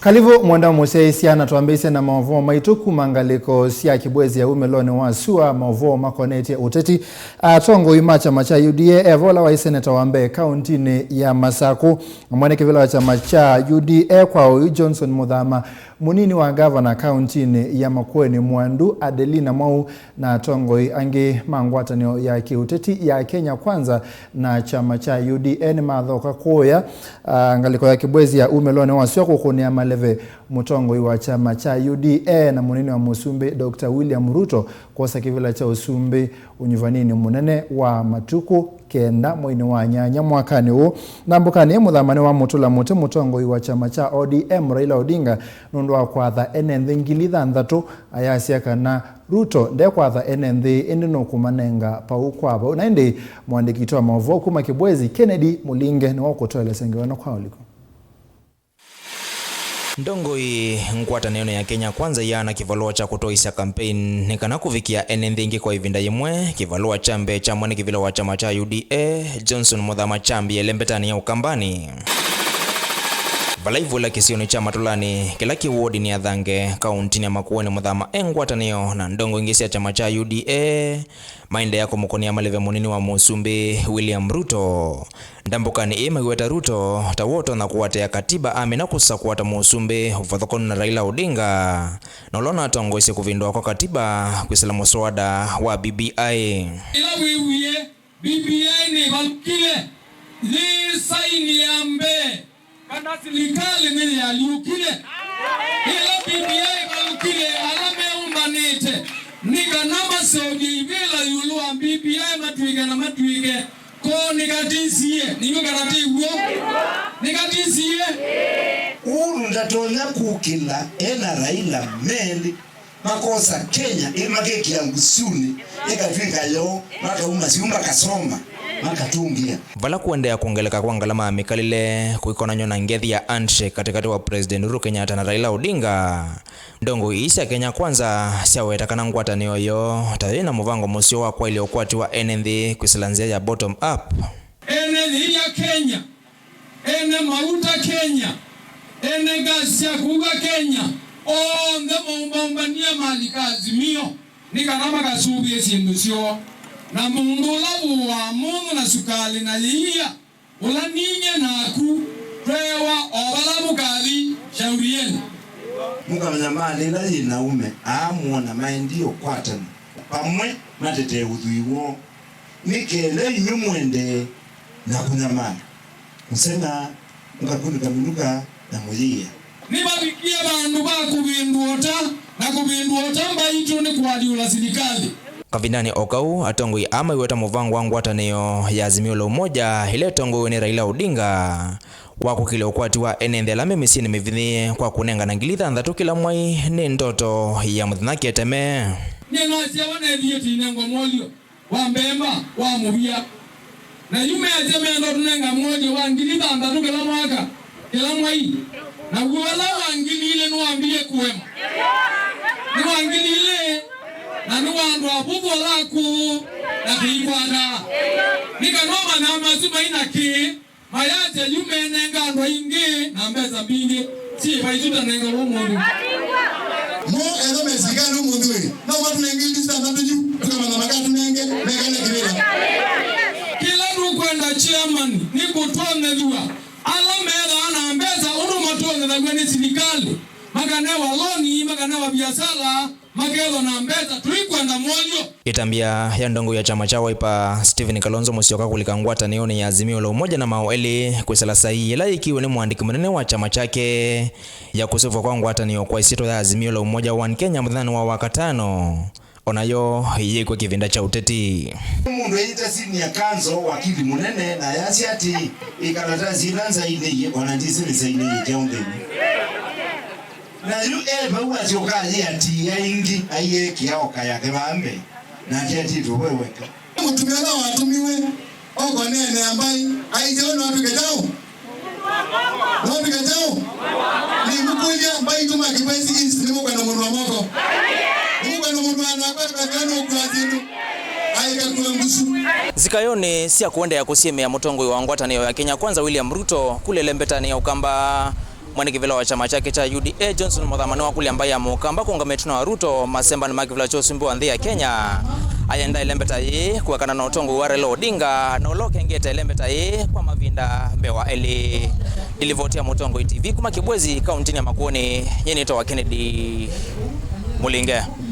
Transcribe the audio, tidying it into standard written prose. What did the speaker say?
Kalivo mwanda museisia na tuambise na maovo maituku mangaliko siya kibwezi ya umelone wa sua maovo makoneti uteti tongo imacha macha UDA evola wa seneta wambe kauntini ya Masaku mwane kivila wa chama cha UDA kwa uyu Johnson Muthama munini wa governor kauntini ya Makueni Mwandu Adelina Mau na tongo angi mangwatanio ya kiuteti ya Kenya Kwanza na chama cha UDA ni madhoka kuya ngaliko ya kibwezi ya umelone wa sua kukunia maleve mutongo wa chama cha UDA na munini wa Musumbi Dr. William Ruto kosa kivila cha Usumbi unyivanini munene wa matuku kenda mwini wa nyanya mwakani huu nambukani Muthamani wa mutula muti mutongo wa chama cha ODM Raila Odinga nundu wa kwatha enenthi ngilitha nthatu ayasiaka na Ruto nde kwatha enenthi indi no kumanenga pau kwaba unaindi mwandikitwa maovo kuma kibwezi Kennedy Mulinge ni wakutoele sengiwano kwa uliko Ndongoi ngwatanio ya Kenya Kwanza yana kivalua cha kutoisa campaign nikana kuvikia enenthi ingi kwa ivinda yemwe kivalua chambe cha mwani kivila wa chama cha UDA Johnson Muthama chambi elembetani ya ukambani Balaivu la kisioni cha matulani kila kiwodi ni adhange kauntini ya Makueni Muthama ngwatanio na ndongo ingisi ya chama cha UDA mainde yako mukoni ya maleve munini wa Musumbi William Ruto ndambukani imeweta Ruto tawoto na kuwatea katiba amina kusakuwata Musumbi ufathokoni na Raila Odinga nolona tongo isi kuvindua kwa katiba kwisila muswada wa BBI ila wiwie BBI ni valkile li saini ambe kana silikali nini aliukile ila BBI valkile alame umbanite nika nama sogi vila yuluwa BBI matuige na matuige ko nikatisie niyo karati uo nikatisie uru ndatonya kukila ena Raila meli makosa Kenya imake kiangusuni ikatwika yo maka umasiumba kasoma makatungia vala kuendea kuongeleka kwa ngalama mikalile kuikona nyona ngethi ya handshake katikati wa President Uhuru Kenyatta na Raila Odinga ndongo isa Kenya Kwanza siawetakana ngwatanio yo tawina muvango Musyoka kwa ile okwati wa enenthi kwisilanzia ya bottom up enenthi ya Kenya ene mauta Kenya ene gasi ya kuga Kenya onde mumbambania malikazi mio nikarama kasubi esindu sio na mundula uwa mungu na sukali na liya ula ninye naku twewa obala mukali shauri yenu muka mnyamali la inaume amuona maindio kwatani pamwe matete udhuiwo nikele inyumwende na kunyamali musena mukakuni kaminuka na mulia nibabikia bandu bakubinduota na kubinduota mbaitu ni kuwaliula serikali Kavindani okau atongoi ama iweta muvango wangu wataneo ya Azimio la Umoja ile tongoi ni Raila Odinga wako kile ukwati wa enenthi la memisini mivithi kwa kunenga na ngilitha nthatu kila mwai ni ndoto ya muthinaki eteme nyenasia wanethie tinengo molio wa mbemba wa mubia na yume ateme ndo tunenga molio wa ngilitha nthatu kila mwaka kila mwai na wala wa ngilile nuambie kuwema ni wa ngilile na nuwandu abubu laku na kuikwanda nikanoma na mazuma inaki mayaje yume nenga ndo ingi na mbeza mbingi si baituta nenga umundu mo eno mesika n'umundu we no watu nengi tisa ndatuju kama na magatu nenge negane kibira kila rukwenda chairman ni kutone liwa ala mera ana mbeza uru matone na gweni serikali maganewa loni maganewa biashara magelo na mbeza tuikwenda mwonyo itambia ya ndongo ya chama cha Wiper Stephen Kalonzo Musyoka kulika ngwatanio ni ya Azimio la Umoja na maoeli kwisala sahi ila ikiwa ni mwandiki munene wa chama chake ya kusifu kwa ngwatanio kwa isito ya Azimio la Umoja wa Kenya mudhani wa wakatano onayo yekwe kivinda cha uteti mundu yita sini ya kanzo wakili munene na yasi ati ikalatazi ilanza ine wanandisini ine jaungeni na yu elba Musyoka ati ya Yingi aye kiao kaya kebambe na kiti tuweweka mutumela watumiwe ogonene ambai aijo no bigajao ni mukulia ambai tuma kibesi isi ni mugano munwa moko mugano munwa na kwa kano kwa zindu aika kuangusu zikayone sia kuenda ya kusieme ya mutongo wa ngwatanio ya Kenya Kwanza William Ruto kule lembetani ya ukamba mwanikivela wa chama chake cha UDA Johnson Muthama wa kuli ambaye amukamba kongametuna wa Ruto masemba ni makivela cho simbo wa ya Kenya ayenda ilembeta ye kuwakana na utongo wa Raila Odinga na ulokengeta ilembeta ye kwa mavinda mbewa eli ilivotia Mutongo TV kuma Kibwezi kauntini ya Makueni yenito wa Kennedy Mulinge.